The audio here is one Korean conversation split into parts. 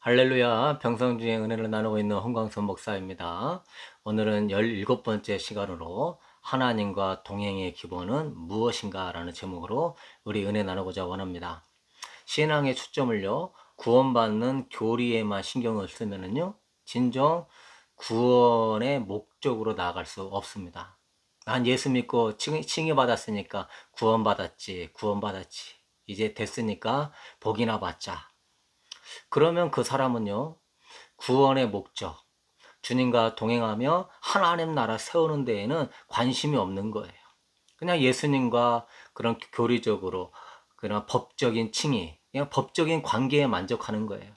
할렐루야, 평상 중에 은혜를 나누고 있는 홍광선 목사입니다. 오늘은 17번째 시간으로 하나님과 동행의 기본은 무엇인가 라는 제목으로 우리 은혜 나누고자 원합니다. 신앙의 초점을요, 구원받는 교리에만 신경을 쓰면은요, 진정 구원의 목적으로 나아갈 수 없습니다. 난 예수 믿고 칭의받았으니까 구원받았지. 이제 됐으니까 복이나 받자. 그러면 그 사람은요, 구원의 목적, 주님과 동행하며 하나님 나라 세우는 데에는 관심이 없는 거예요. 그냥 예수님과 그런 교리적으로 그런 법적인 칭의, 그냥 법적인 관계에 만족하는 거예요.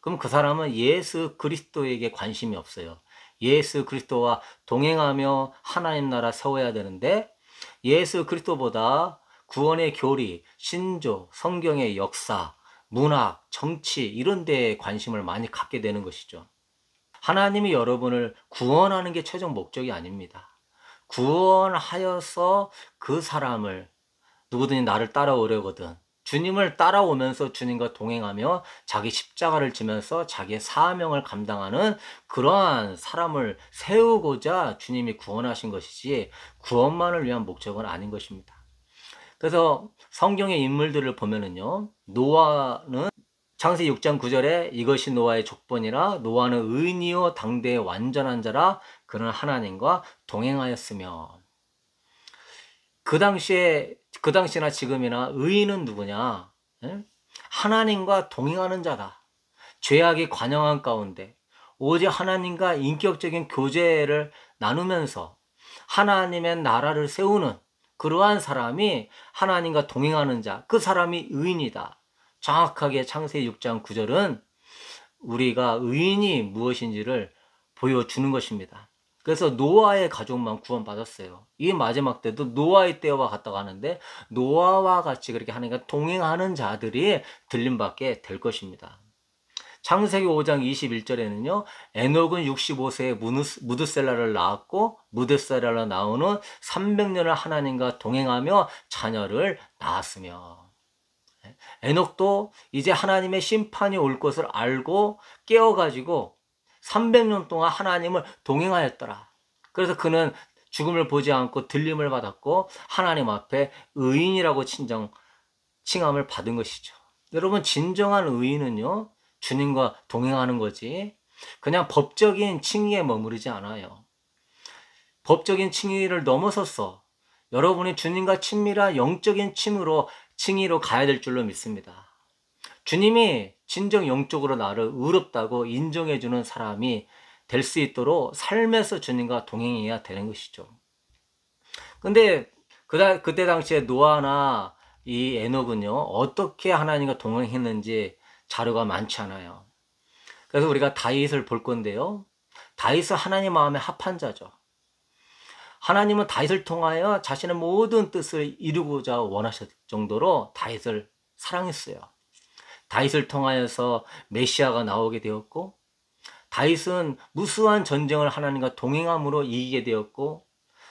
그럼 그 사람은 예수 그리스도에게 관심이 없어요. 예수 그리스도와 동행하며 하나님 나라 세워야 되는데 예수 그리스도보다 구원의 교리, 신조, 성경의 역사, 문학, 정치 이런 데에 관심을 많이 갖게 되는 것이죠. 하나님이 여러분을 구원하는 게 최종 목적이 아닙니다. 구원하여서 그 사람을 누구든지 나를 따라오려거든 주님을 따라오면서 주님과 동행하며 자기 십자가를 지면서 자기의 사명을 감당하는 그러한 사람을 세우고자 주님이 구원하신 것이지 구원만을 위한 목적은 아닌 것입니다. 그래서 성경의 인물들을 보면은요, 노아는 창세기 6장 9절에 이것이 노아의 족본이라 노아는 의인이요 당대의 완전한 자라 그는 하나님과 동행하였으며 그 당시나 지금이나 의인은 누구냐? 예? 하나님과 동행하는 자다. 죄악이 관영한 가운데 오직 하나님과 인격적인 교제를 나누면서 하나님의 나라를 세우는 그러한 사람이 하나님과 동행하는 자, 그 사람이 의인이다. 정확하게 창세기 6장 9절은 우리가 의인이 무엇인지를 보여주는 것입니다. 그래서 노아의 가족만 구원받았어요. 이 마지막 때도 노아의 때와 같다고 하는데 노아와 같이 그렇게 하나님과 동행하는 자들이 들림받게 될 것입니다. 창세기 5장 21절에는요. 에녹은 65세에 무드셀라를 낳았고 무드셀라로 나오는 300년을 하나님과 동행하며 자녀를 낳았으며 에녹도 이제 하나님의 심판이 올 것을 알고 깨어가지고 300년 동안 하나님을 동행하였더라. 그래서 그는 죽음을 보지 않고 들림을 받았고 하나님 앞에 의인이라고 칭함을 받은 것이죠. 여러분 진정한 의인은요. 주님과 동행하는 거지 그냥 법적인 칭의에 머무르지 않아요. 법적인 칭의를 넘어섰어. 여러분이 주님과 친밀한 영적인 칭의로 가야 될 줄로 믿습니다. 주님이 진정 영적으로 나를 의롭다고 인정해주는 사람이 될 수 있도록 삶에서 주님과 동행해야 되는 것이죠. 근데 그때 당시에 노아나 이 에녹은요, 어떻게 하나님과 동행했는지 자료가 많지 않아요. 그래서 우리가 다윗을 볼 건데요. 다윗은 하나님 마음에 합한 자죠. 하나님은 다윗을 통하여 자신의 모든 뜻을 이루고자 원하셨을 정도로 다윗을 사랑했어요. 다윗을 통하여서 메시아가 나오게 되었고 다윗은 무수한 전쟁을 하나님과 동행함으로 이기게 되었고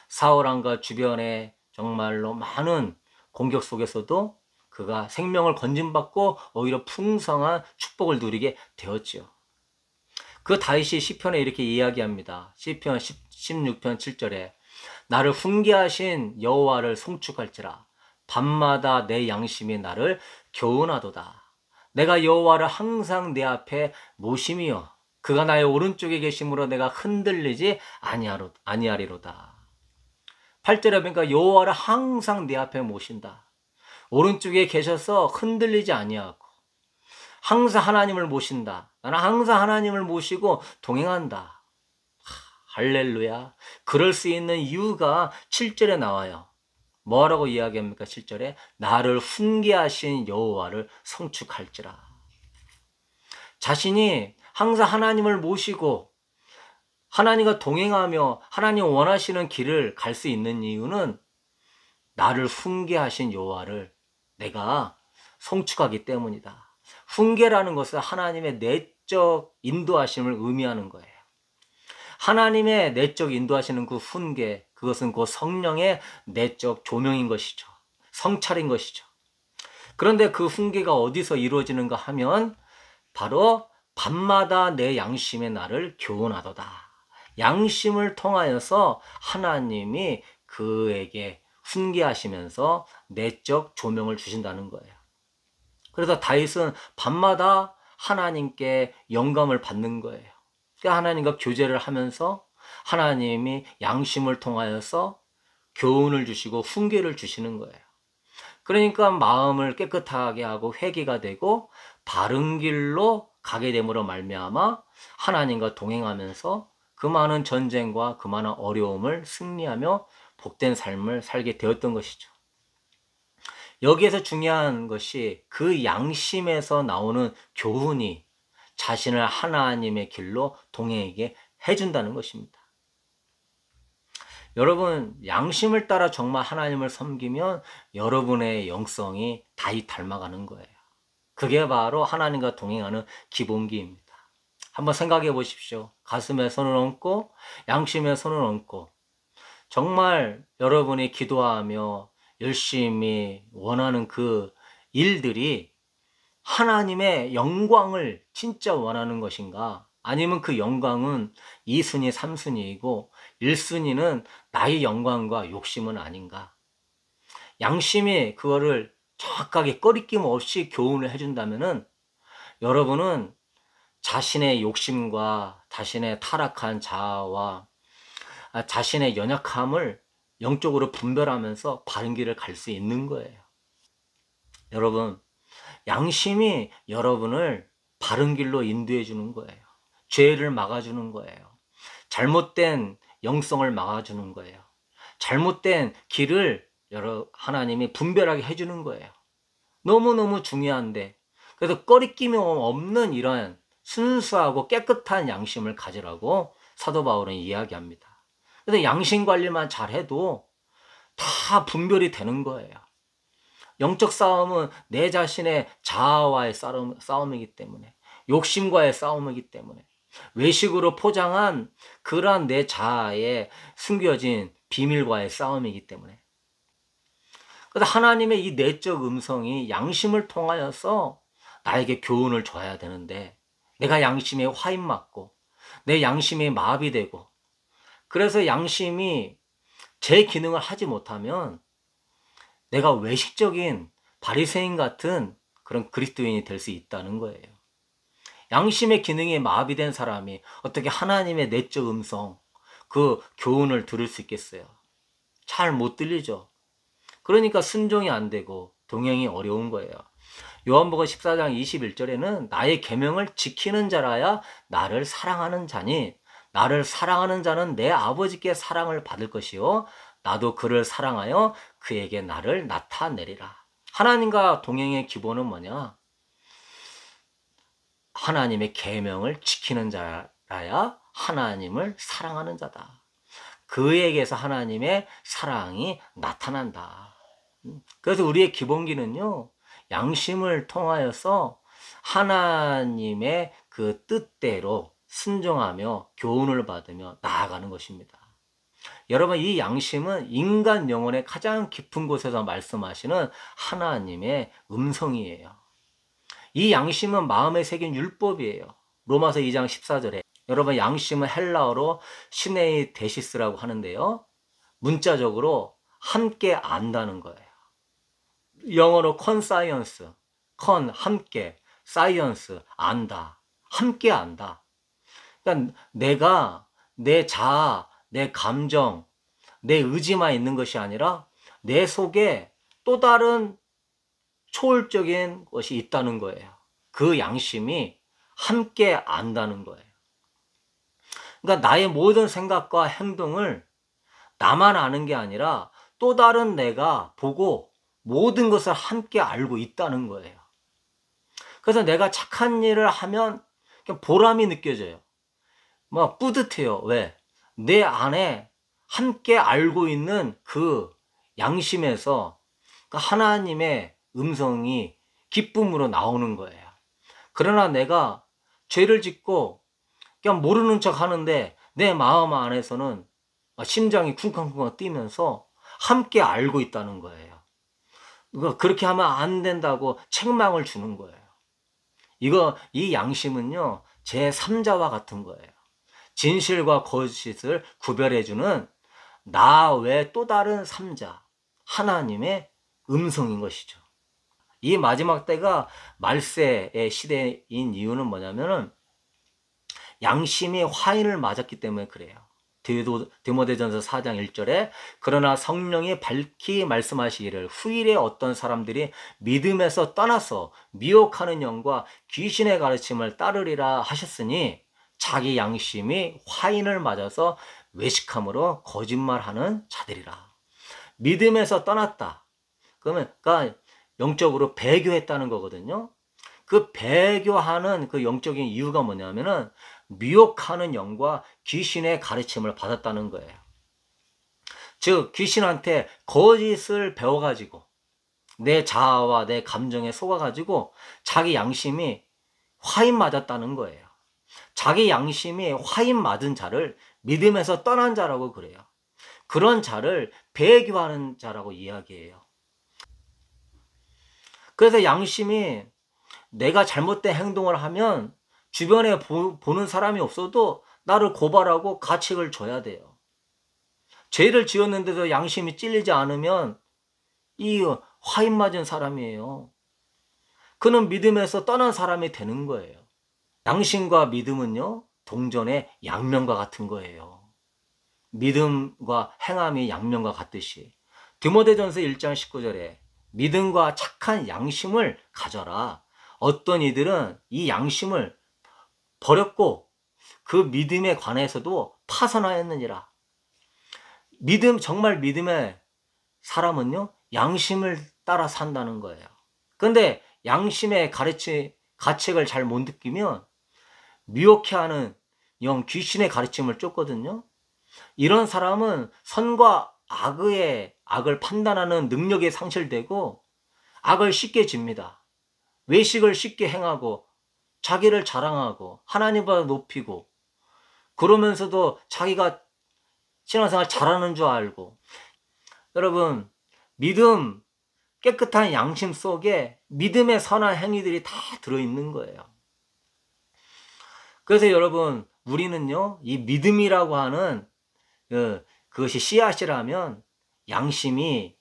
사울 왕과 주변에 정말로 많은 공격 속에서도 그가 생명을 건진받고 오히려 풍성한 축복을 누리게 되었지요. 그 다윗이 시편에 이렇게 이야기합니다. 시편 16편 7절에 나를 훈계하신 여호와를 송축할지라 밤마다 내 양심이 나를 교훈하도다. 내가 여호와를 항상 내 앞에 모심이여 그가 나의 오른쪽에 계심으로 내가 흔들리지 아니하리로다. 8절에 보니까 여호와를 항상 내 앞에 모신다. 오른쪽에 계셔서 흔들리지 아니하고 항상 하나님을 모신다. 나는 항상 하나님을 모시고 동행한다. 할렐루야. 그럴 수 있는 이유가 7절에 나와요. 뭐라고 이야기합니까? 7절에 나를 훈계하신 여호와를 성축할지라. 자신이 항상 하나님을 모시고 하나님과 동행하며 하나님 원하시는 길을 갈 수 있는 이유는 나를 훈계하신 여호와를 내가 성축하기 때문이다. 훈계라는 것은 하나님의 내적 인도하심을 의미하는 거예요. 하나님의 내적 인도하시는 그 훈계, 그것은 그 성령의 내적 조명인 것이죠. 성찰인 것이죠. 그런데 그 훈계가 어디서 이루어지는가 하면 바로 밤마다 내 양심의 나를 교훈하도다. 양심을 통하여서 하나님이 그에게 훈계하시면서 내적 조명을 주신다는 거예요. 그래서 다윗은 밤마다 하나님께 영감을 받는 거예요. 그러니까 하나님과 교제를 하면서 하나님이 양심을 통하여서 교훈을 주시고 훈계를 주시는 거예요. 그러니까 마음을 깨끗하게 하고 회개가 되고 바른 길로 가게 됨으로 말미암아 하나님과 동행하면서 그 많은 전쟁과 그 많은 어려움을 승리하며 복된 삶을 살게 되었던 것이죠. 여기에서 중요한 것이 그 양심에서 나오는 교훈이 자신을 하나님의 길로 동행하게 해준다는 것입니다. 여러분, 양심을 따라 정말 하나님을 섬기면 여러분의 영성이 다윗 닮아가는 거예요. 그게 바로 하나님과 동행하는 기본기입니다. 한번 생각해 보십시오. 가슴에 손을 얹고 양심에 손을 얹고 정말 여러분이 기도하며 열심히 원하는 그 일들이 하나님의 영광을 진짜 원하는 것인가? 아니면 그 영광은 2순위, 3순위이고 1순위는 나의 영광과 욕심은 아닌가? 양심이 그거를 정확하게 꺼리낌 없이 교훈을 해준다면은 여러분은 자신의 욕심과 자신의 타락한 자아와 자신의 연약함을 영적으로 분별하면서 바른 길을 갈 수 있는 거예요. 여러분, 양심이 여러분을 바른 길로 인도해 주는 거예요. 죄를 막아주는 거예요. 잘못된 영성을 막아주는 거예요. 잘못된 길을 하나님이 분별하게 해주는 거예요. 너무너무 중요한데, 그래서 꺼리낌이 없는 이런 순수하고 깨끗한 양심을 가지라고 사도 바울은 이야기합니다. 그래서 양심 관리만 잘해도 다 분별이 되는 거예요. 영적 싸움은 내 자신의 자아와의 싸움이기 때문에, 욕심과의 싸움이기 때문에, 외식으로 포장한 그러한 내 자아에 숨겨진 비밀과의 싸움이기 때문에. 그래서 하나님의 이 내적 음성이 양심을 통하여서 나에게 교훈을 줘야 되는데, 내가 양심에 화인맞고 내 양심이 마비되고, 그래서 양심이 제 기능을 하지 못하면 내가 외식적인 바리새인 같은 그런 그리스도인이 될 수 있다는 거예요. 양심의 기능이 마비된 사람이 어떻게 하나님의 내적 음성, 그 교훈을 들을 수 있겠어요? 잘 못 들리죠. 그러니까 순종이 안 되고 동행이 어려운 거예요. 요한복음 14장 21절에는 나의 계명을 지키는 자라야 나를 사랑하는 자니, 나를 사랑하는 자는 내 아버지께 사랑을 받을 것이요 나도 그를 사랑하여 그에게 나를 나타내리라. 하나님과 동행의 기본은 뭐냐? 하나님의 계명을 지키는 자라야 하나님을 사랑하는 자다. 그에게서 하나님의 사랑이 나타난다. 그래서 우리의 기본기는요, 양심을 통하여서 하나님의 그 뜻대로 순종하며 교훈을 받으며 나아가는 것입니다. 여러분, 이 양심은 인간 영혼의 가장 깊은 곳에서 말씀하시는 하나님의 음성이에요. 이 양심은 마음에 새긴 율법이에요. 로마서 2장 14절에 여러분, 양심은 헬라어로 시네이 데시스라고 하는데요, 문자적으로 함께 안다는 거예요. 영어로 컨사이언스, 컨 함께, 사이언스 안다, 함께 안다. 그러니까 내가 내 자아, 내 감정, 내 의지만 있는 것이 아니라 내 속에 또 다른 초월적인 것이 있다는 거예요. 그 양심이 함께 안다는 거예요. 그러니까 나의 모든 생각과 행동을 나만 아는 게 아니라 또 다른 내가 보고 모든 것을 함께 알고 있다는 거예요. 그래서 내가 착한 일을 하면 보람이 느껴져요. 막 뿌듯해요. 왜? 내 안에 함께 알고 있는 그 양심에서 하나님의 음성이 기쁨으로 나오는 거예요. 그러나 내가 죄를 짓고 그냥 모르는 척 하는데 내 마음 안에서는 심장이 쿵쾅쿵쾅 뛰면서 함께 알고 있다는 거예요. 그렇게 하면 안 된다고 책망을 주는 거예요. 이 양심은요, 제3자와 같은 거예요. 진실과 거짓을 구별해주는 나 외 또 다른 3자, 하나님의 음성인 것이죠. 이 마지막 때가 말세의 시대인 이유는 뭐냐면은 양심이 화인을 맞았기 때문에 그래요. 디모데전서 4장 1절에 그러나 성령이 밝히 말씀하시기를 후일에 어떤 사람들이 믿음에서 떠나서 미혹하는 영과 귀신의 가르침을 따르리라 하셨으니 자기 양심이 화인을 맞아서 외식함으로 거짓말하는 자들이라. 믿음에서 떠났다. 그러니까 영적으로 배교했다는 거거든요. 그 배교하는 그 영적인 이유가 뭐냐면은 미혹하는 영과 귀신의 가르침을 받았다는 거예요. 즉 귀신한테 거짓을 배워가지고 내 자아와 내 감정에 속아가지고 자기 양심이 화인 맞았다는 거예요. 자기 양심이 화인 맞은 자를 믿음에서 떠난 자라고 그래요. 그런 자를 배교하는 자라고 이야기해요. 그래서 양심이 내가 잘못된 행동을 하면 주변에 보는 사람이 없어도 나를 고발하고 가책을 줘야 돼요. 죄를 지었는데도 양심이 찔리지 않으면 이 화인 맞은 사람이에요. 그는 믿음에서 떠난 사람이 되는 거예요. 양심과 믿음은요, 동전의 양면과 같은 거예요. 믿음과 행함이 양면과 같듯이 디모데전서 1장 19절에 믿음과 착한 양심을 가져라. 어떤 이들은 이 양심을 버렸고 그 믿음에 관해서도 파선하였느니라. 정말 믿음의 사람은요, 양심을 따라 산다는 거예요. 그런데 양심의 가책을 잘 못 느끼면 미혹해하는 영 귀신의 가르침을 쫓거든요. 이런 사람은 선과 악을 판단하는 능력이 상실되고 악을 쉽게 집니다. 외식을 쉽게 행하고 자기를 자랑하고 하나님보다 높이고 그러면서도 자기가 신앙생활 잘하는 줄 알고. 여러분, 믿음, 깨끗한 양심 속에 믿음의 선한 행위들이 다 들어있는 거예요. 그래서 여러분, 우리는요, 이 믿음이라고 하는 그것이 씨앗이라면 양심이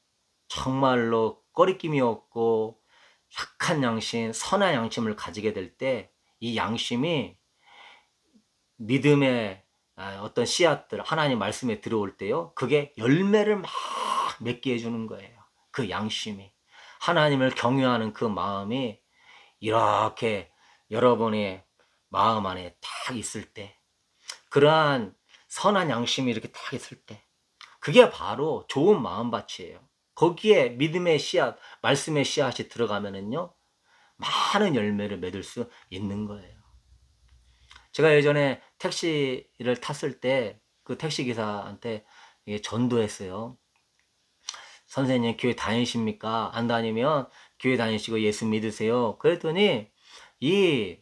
정말로 꺼리낌이 없고 착한 양심, 선한 양심을 가지게 될 때 이 양심이 믿음의 어떤 씨앗들, 하나님 말씀에 들어올 때요, 그게 열매를 막 맺게 해주는 거예요. 그 양심이. 하나님을 경외하는 그 마음이 이렇게 여러분의 마음 안에 딱 있을 때, 그러한 선한 양심이 이렇게 딱 있을 때, 그게 바로 좋은 마음밭이에요. 거기에 믿음의 씨앗, 말씀의 씨앗이 들어가면은요, 많은 열매를 맺을 수 있는 거예요. 제가 예전에 택시를 탔을 때 그 택시기사한테 전도했어요. 선생님, 교회 다니십니까? 안 다니면 교회 다니시고 예수 믿으세요. 그랬더니 이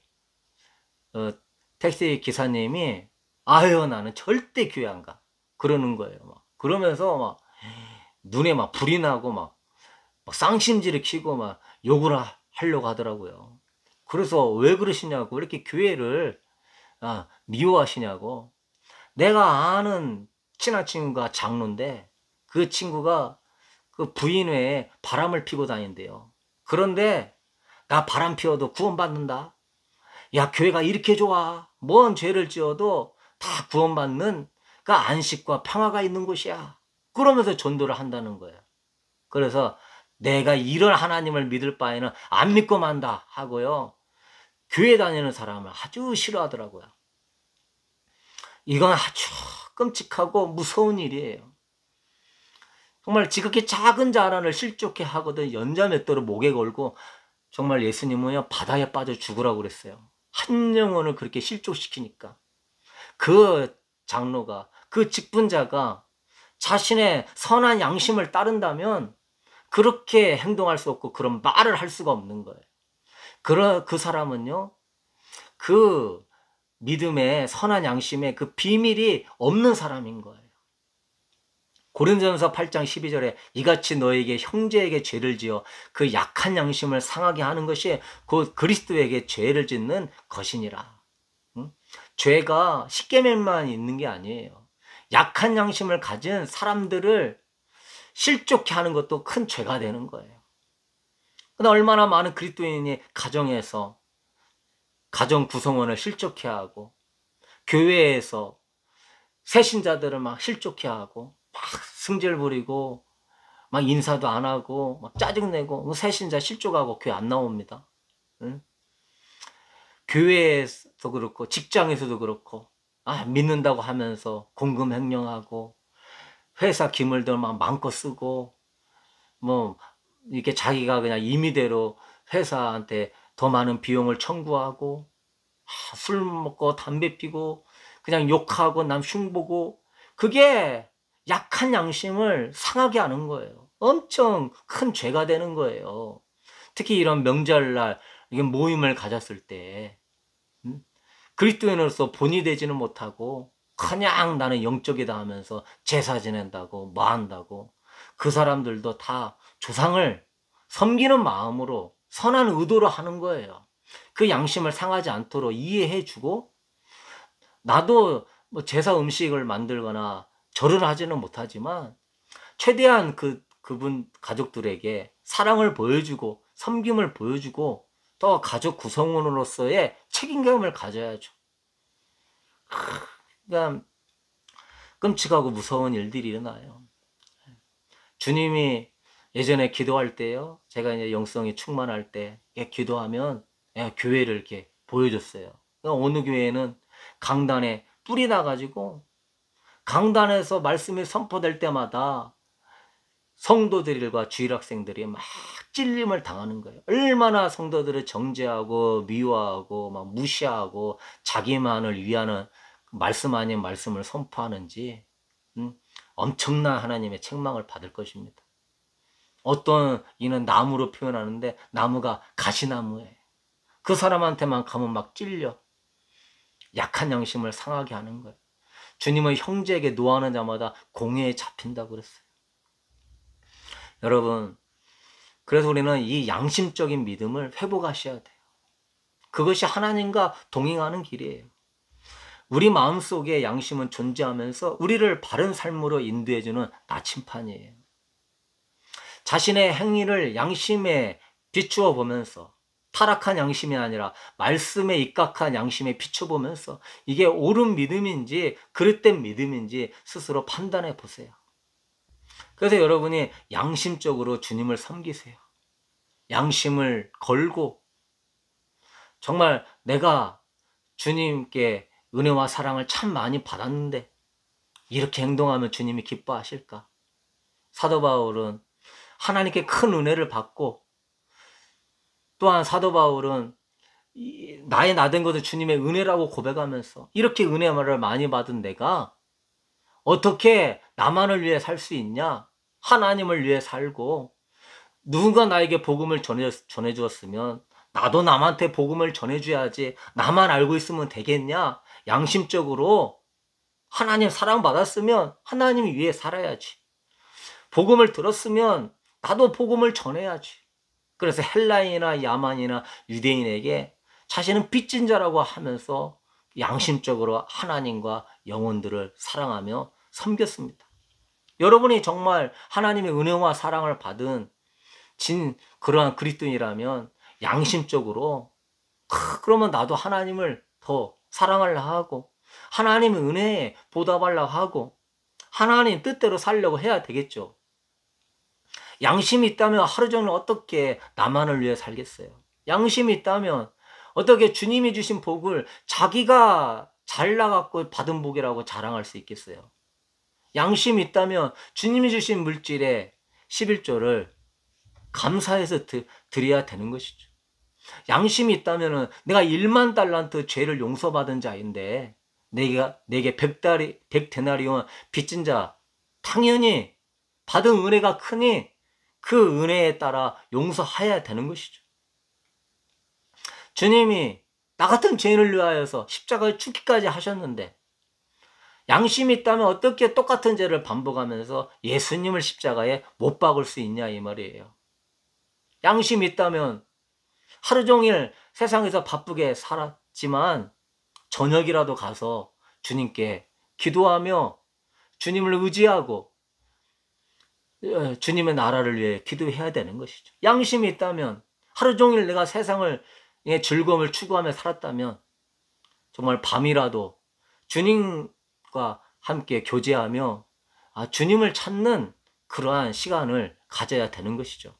택시 기사님이 아유, 나는 절대 교회 안 가. 그러는 거예요. 막. 그러면서 막 눈에 막 불이 나고 막 쌍심지를 키고 막 욕을 하려고 하더라고요. 그래서 왜 그러시냐고, 왜 이렇게 교회를 미워하시냐고. 내가 아는 친한 친구가 장로인데 그 친구가 그 부인 외에 바람을 피고 다닌대요. 그런데 나 바람 피워도 구원받는다. 야, 교회가 이렇게 좋아. 뭔 죄를 지어도 다 구원받는 그 안식과 평화가 있는 곳이야. 그러면서 전도를 한다는 거예요. 그래서 내가 이런 하나님을 믿을 바에는 안 믿고 만다 하고요, 교회 다니는 사람을 아주 싫어하더라고요. 이건 아주 끔찍하고 무서운 일이에요. 정말 지극히 작은 자란을 실족해 하거든 연자맷돌을 목에 걸고 정말 예수님은요, 바다에 빠져 죽으라고 그랬어요. 한 영혼을 그렇게 실족시키니까. 그 장로가, 그 직분자가 자신의 선한 양심을 따른다면 그렇게 행동할 수 없고 그런 말을 할 수가 없는 거예요. 그 사람은요, 그 믿음의 선한 양심의 그 비밀이 없는 사람인 거예요. 고린도전서 8장 12절에 이같이 너에게 형제에게 죄를 지어 그 약한 양심을 상하게 하는 것이 곧 그리스도에게 죄를 짓는 것이니라. 응? 죄가 십계명만 있는 게 아니에요. 약한 양심을 가진 사람들을 실족해 하는 것도 큰 죄가 되는 거예요. 근데 얼마나 많은 그리스도인이 가정에서 가정 구성원을 실족해 하고 교회에서 새신자들을 막 실족해 하고 막 승질 부리고 막 인사도 안 하고 막 짜증내고 새신자 실족하고 교회 안 나옵니다. 응? 교회에서도 그렇고 직장에서도 그렇고 믿는다고 하면서 공금횡령하고 회사 기물들 막 마음껏 쓰고 뭐 이렇게 자기가 그냥 임의대로 회사한테 더 많은 비용을 청구하고 술 먹고 담배 피고 그냥 욕하고 남 흉보고 그게 약한 양심을 상하게 하는 거예요. 엄청 큰 죄가 되는 거예요. 특히 이런 명절날 이게 모임을 가졌을 때 그리스도인으로서 본이 되지는 못하고 그냥 나는 영적이다 하면서 제사 지낸다고 뭐 한다고 그 사람들도 다 조상을 섬기는 마음으로 선한 의도로 하는 거예요. 그 양심을 상하지 않도록 이해해주고 나도 뭐 제사 음식을 만들거나 절을 하지는 못하지만 최대한 그분 가족들에게 사랑을 보여주고 섬김을 보여주고 또 가족 구성원으로서의 책임감을 가져야죠. 그러니까 끔찍하고 무서운 일들이 일어나요. 주님이 예전에 기도할 때요. 제가 이제 영성이 충만할 때 기도하면 교회를 이렇게 보여줬어요. 그러니까 어느 교회는 강단에 뿔이 나가지고 강단에서 말씀이 선포될 때마다 성도들과 주일학생들이 막 찔림을 당하는 거예요. 얼마나 성도들을 정죄하고 미워하고 막 무시하고 자기만을 위하는 말씀 아닌 말씀을 선포하는지 엄청난 하나님의 책망을 받을 것입니다. 어떤 이는 나무로 표현하는데 나무가 가시나무예요. 그 사람한테만 가면 막 찔려. 약한 양심을 상하게 하는 거예요. 주님은 형제에게 노하는 자마다 공회에 잡힌다고 그랬어요. 여러분, 그래서 우리는 이 양심적인 믿음을 회복하셔야 돼요. 그것이 하나님과 동행하는 길이에요. 우리 마음속에 양심은 존재하면서 우리를 바른 삶으로 인도해주는 나침판이에요. 자신의 행위를 양심에 비추어 보면서 타락한 양심이 아니라 말씀에 입각한 양심에 비춰보면서 이게 옳은 믿음인지 그릇된 믿음인지 스스로 판단해 보세요. 그래서 여러분이 양심적으로 주님을 섬기세요. 양심을 걸고 정말 내가 주님께 은혜와 사랑을 참 많이 받았는데 이렇게 행동하면 주님이 기뻐하실까? 사도 바울은 하나님께 큰 은혜를 받고 또한 사도 바울은 나의 나된 것을 주님의 은혜라고 고백하면서 이렇게 은혜를 많이 받은 내가 어떻게 나만을 위해 살 수 있냐? 하나님을 위해 살고 누군가 나에게 복음을 전해주었으면 나도 남한테 복음을 전해줘야지 나만 알고 있으면 되겠냐? 양심적으로 하나님 사랑받았으면 하나님 위해 살아야지. 복음을 들었으면 나도 복음을 전해야지. 그래서 헬라인이나 야만이나 유대인에게 자신은 빚진 자라고 하면서 양심적으로 하나님과 영혼들을 사랑하며 섬겼습니다. 여러분이 정말 하나님의 은혜와 사랑을 받은 그러한 그리스도인이라면 양심적으로 그러면 나도 하나님을 더 사랑하려 하고 하나님의 은혜에 보답하려 하고 하나님 뜻대로 살려고 해야 되겠죠. 양심이 있다면 하루 종일 어떻게 나만을 위해 살겠어요? 양심이 있다면 어떻게 주님이 주신 복을 자기가 잘나갖고 받은 복이라고 자랑할 수 있겠어요? 양심이 있다면 주님이 주신 물질의 11조를 감사해서 드려야 되는 것이죠. 양심이 있다면 내가 1만 달란트 죄를 용서받은 자인데 내게 100데나리온 빚진 자 당연히 받은 은혜가 크니 그 은혜에 따라 용서해야 되는 것이죠. 주님이 나 같은 죄인을 위하여서 십자가에 죽기까지 하셨는데 양심이 있다면 어떻게 똑같은 죄를 반복하면서 예수님을 십자가에 못 박을 수 있냐 이 말이에요. 양심이 있다면 하루 종일 세상에서 바쁘게 살았지만 저녁이라도 가서 주님께 기도하며 주님을 의지하고 주님의 나라를 위해 기도해야 되는 것이죠. 양심이 있다면 하루 종일 내가 세상을 즐거움을 추구하며 살았다면 정말 밤이라도 주님과 함께 교제하며 주님을 찾는 그러한 시간을 가져야 되는 것이죠.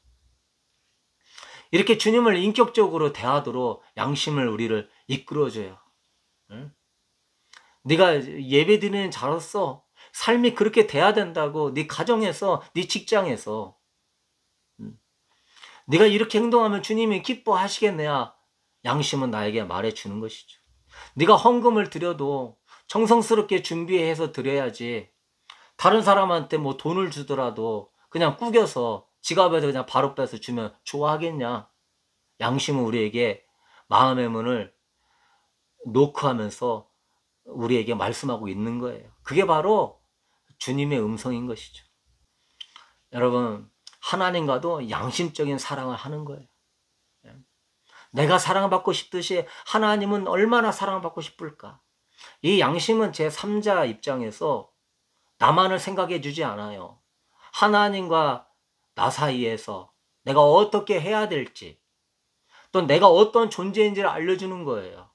이렇게 주님을 인격적으로 대하도록 양심을 우리를 이끌어줘요. 응? 네가 예배드리는 자로서 삶이 그렇게 돼야 된다고 네 가정에서 네 직장에서 네가 이렇게 행동하면 주님이 기뻐하시겠네야 양심은 나에게 말해주는 것이죠. 네가 헌금을 드려도 정성스럽게 준비해서 드려야지 다른 사람한테 뭐 돈을 주더라도 그냥 꾸겨서 지갑에서 그냥 바로 빼서 주면 좋아하겠냐. 양심은 우리에게 마음의 문을 노크하면서 우리에게 말씀하고 있는 거예요. 그게 바로 주님의 음성인 것이죠. 여러분, 하나님과도 양심적인 사랑을 하는 거예요. 내가 사랑받고 싶듯이 하나님은 얼마나 사랑받고 싶을까? 이 양심은 제3자 입장에서 나만을 생각해 주지 않아요. 하나님과 나 사이에서 내가 어떻게 해야 될지, 또 내가 어떤 존재인지를 알려주는 거예요.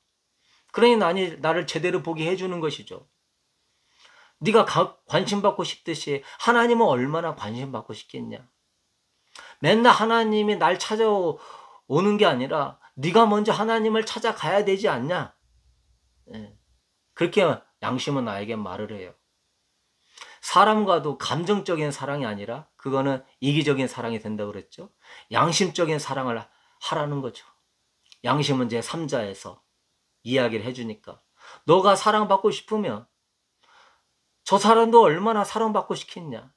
그러니 나를 제대로 보게 해주는 것이죠. 네가 관심받고 싶듯이 하나님은 얼마나 관심받고 싶겠냐. 맨날 하나님이 날 찾아오는 게 아니라 네가 먼저 하나님을 찾아가야 되지 않냐. 그렇게 양심은 나에게 말을 해요. 사람과도 감정적인 사랑이 아니라 그거는 이기적인 사랑이 된다고 그랬죠. 양심적인 사랑을 하라는 거죠. 양심은 제3자에서 이야기를 해주니까 너가 사랑받고 싶으면 저 사람도 얼마나 사랑받고 싶겠냐.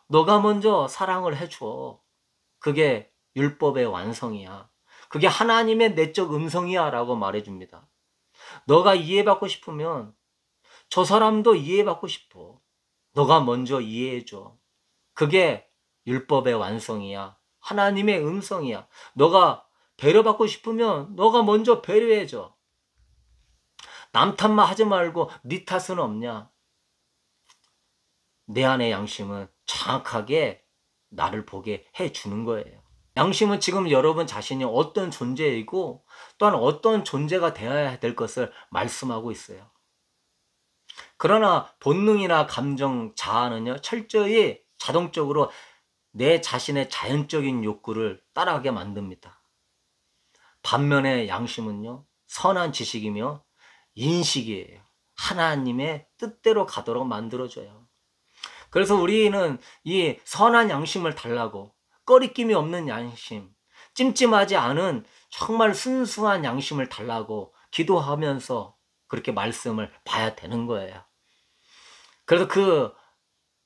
너가 먼저 사랑을 해줘. 그게 율법의 완성이야. 그게 하나님의 내적 음성이야 라고 말해줍니다. 너가 이해받고 싶으면 저 사람도 이해받고 싶어. 너가 먼저 이해해줘. 그게 율법의 완성이야. 하나님의 음성이야. 너가 배려받고 싶으면 너가 먼저 배려해줘. 남 탓만 하지 말고 네 탓은 없냐. 내 안의 양심은 정확하게 나를 보게 해주는 거예요. 양심은 지금 여러분 자신이 어떤 존재이고 또한 어떤 존재가 되어야 될 것을 말씀하고 있어요. 그러나 본능이나 감정, 자아는요, 철저히 자동적으로 내 자신의 자연적인 욕구를 따라가게 만듭니다. 반면에 양심은요, 선한 지식이며 인식이에요. 하나님의 뜻대로 가도록 만들어줘요. 그래서 우리는 이 선한 양심을 달라고, 꺼리낌이 없는 양심, 찜찜하지 않은 정말 순수한 양심을 달라고 기도하면서 그렇게 말씀을 봐야 되는 거예요. 그래서 그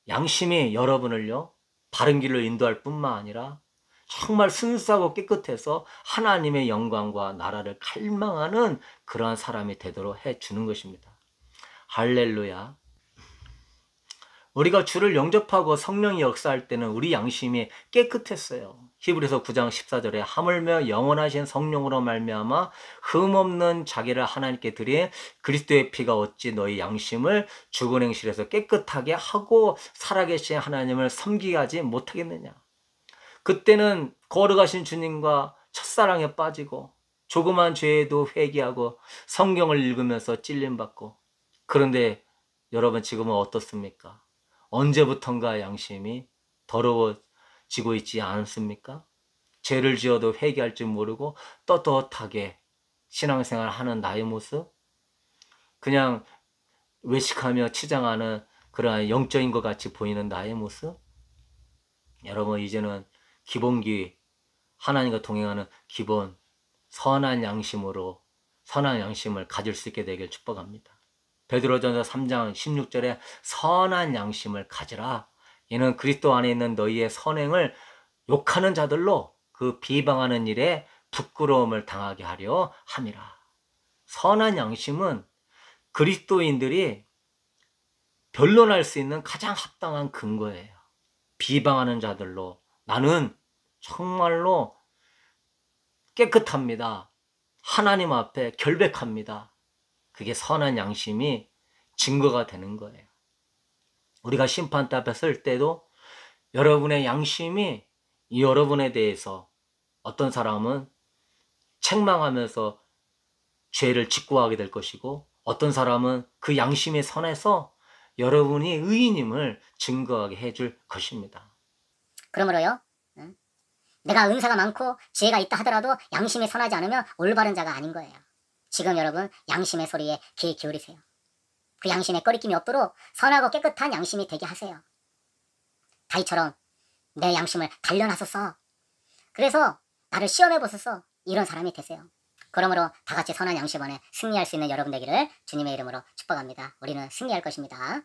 양심이 여러분을요, 바른 길로 인도할 뿐만 아니라 정말 순수하고 깨끗해서 하나님의 영광과 나라를 갈망하는 그러한 사람이 되도록 해주는 것입니다. 할렐루야. 우리가 주를 영접하고 성령이 역사할 때는 우리 양심이 깨끗했어요. 히브리서 9장 14절에 하물며 영원하신 성령으로 말미암아 흠없는 자기를 하나님께 드린 그리스도의 피가 어찌 너희 양심을 죽은 행실에서 깨끗하게 하고 살아계신 하나님을 섬기게 하지 못하겠느냐. 그때는 거룩하신 주님과 첫사랑에 빠지고 조그만 죄에도 회개하고 성경을 읽으면서 찔림받고, 그런데 여러분 지금은 어떻습니까? 언제부턴가 양심이 더러워지고 있지 않습니까? 죄를 지어도 회개할 줄 모르고 떳떳하게 신앙생활 하는 나의 모습, 그냥 외식하며 치장하는 그러한 영적인 것 같이 보이는 나의 모습. 여러분, 이제는 기본기, 하나님과 동행하는 기본 선한 양심으로 선한 양심을 가질 수 있게 되길 축복합니다. 베드로전서 3장 16절에 선한 양심을 가지라. 이는 그리스도 안에 있는 너희의 선행을 욕하는 자들로 그 비방하는 일에 부끄러움을 당하게 하려 함이라. 선한 양심은 그리스도인들이 변론할 수 있는 가장 합당한 근거예요. 비방하는 자들로 나는 정말로 깨끗합니다. 하나님 앞에 결백합니다. 그게 선한 양심이 증거가 되는 거예요. 우리가 심판대 앞에 설 때도 여러분의 양심이 여러분에 대해서 어떤 사람은 책망하면서 죄를 직고하게 될 것이고 어떤 사람은 그 양심의 선에서 여러분이 의인임을 증거하게 해줄 것입니다. 그러므로요, 내가 은사가 많고 지혜가 있다 하더라도 양심이 선하지 않으면 올바른 자가 아닌 거예요. 지금 여러분 양심의 소리에 귀 기울이세요. 그 양심에 꺼리낌이 없도록 선하고 깨끗한 양심이 되게 하세요. 다윗처럼 내 양심을 단련하소서. 그래서 나를 시험해 보소서. 이런 사람이 되세요. 그러므로 다 같이 선한 양심 안에 승리할 수 있는 여러분 되기를 주님의 이름으로 축복합니다. 우리는 승리할 것입니다.